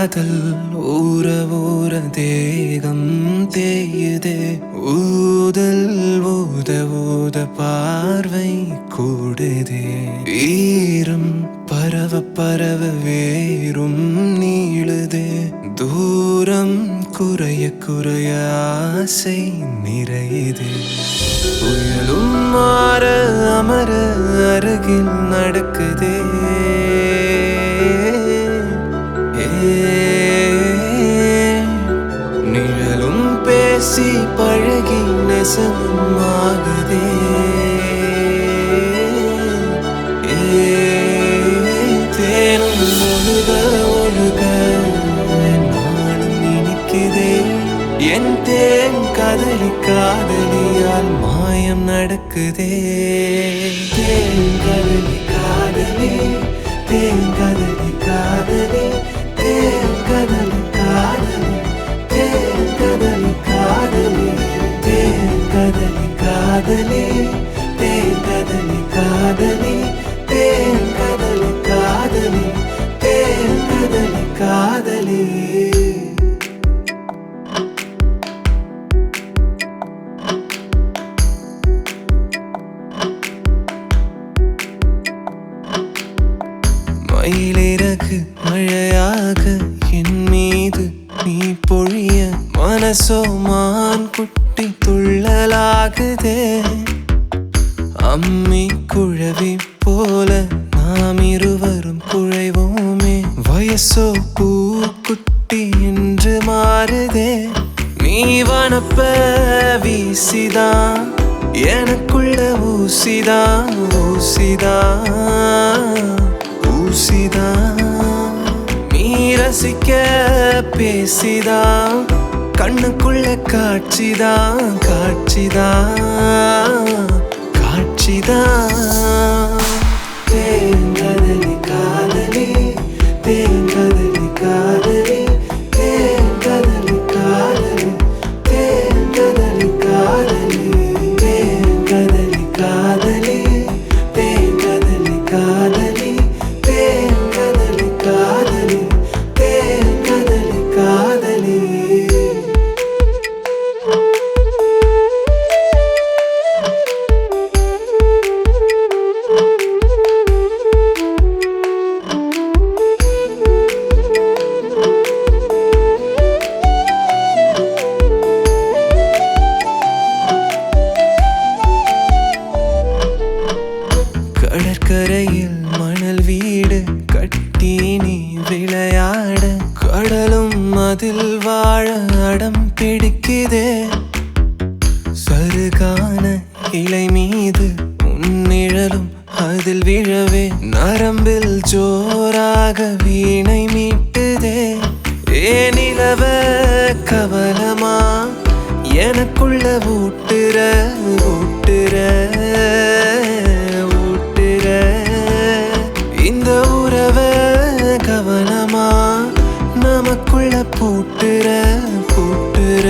காதல் ஊற ஊற தேகம் தேயுதே ஊதல் ஊத ஊத பார்வை கூடுதே ஈரம் பரவ பரவ வேரும் நீளுதே தூரம் குறைய குறைய ஆசை நிறையுதே புயலும் மாற அமர அருகில் நடக்குதே நிழலும் பேசி பழகி நெசமும் ஆகுதே தேனும் ஒழுக ஒழுக நானும் இனிக்குதே என் தேன் கதலி காதலியால் மாயம் நடக்குதே தேன் கதலி காதலி தேன் கதலி காதலி தேன் கதலி காதலி தேன் கதலி காதலி தேன் கதலி காதலி தேன் கதலி காதலி தேன் கதலி காதலி தேன் கதலி காதலி மயிலிறகு மழையாக என் மீது நீ பொழிய மனசோ மான் குட்டி துள்ளலாகுதே அம்மி குழவி போல நாம் இருவரும் குழைவோமே வயசோ பூக்குட்டி என்று மாறுதே நீ வனப்ப வீசிதான் எனக்குள்ள ஊசிதான் ஊசிதான் நீ ரசிக்க பேசிதான் கண்ணுக்குள்ள காட்சிதான் காட்சிதான் காட்சிதான் தேங்கதலி காதலி தேங்கதலி காதலி தேங்கதலி காதலி தேங்கதலி காதலி தேங்கதலி காதலி தேங்கதலி காதலி தேங்கதலி காதலி தேங்கதலி காதலி கடற்கரையில் மணல் வீடு கட்டி நீ விளையாட கடலும் அதில் வாழ அடம் பிடிக்குதே சருகான இலை மீது உன்னிழலும் அதில் விழவே நரம்பில் ஜோராக வீணை மீட்டுதே ஏனிலவ கவலமா எனக்குள்ள ஊட்டுற ஊட்டுற இந்த உறவ கவனமா நமக்குள்ள பூட்டுற பூட்டுற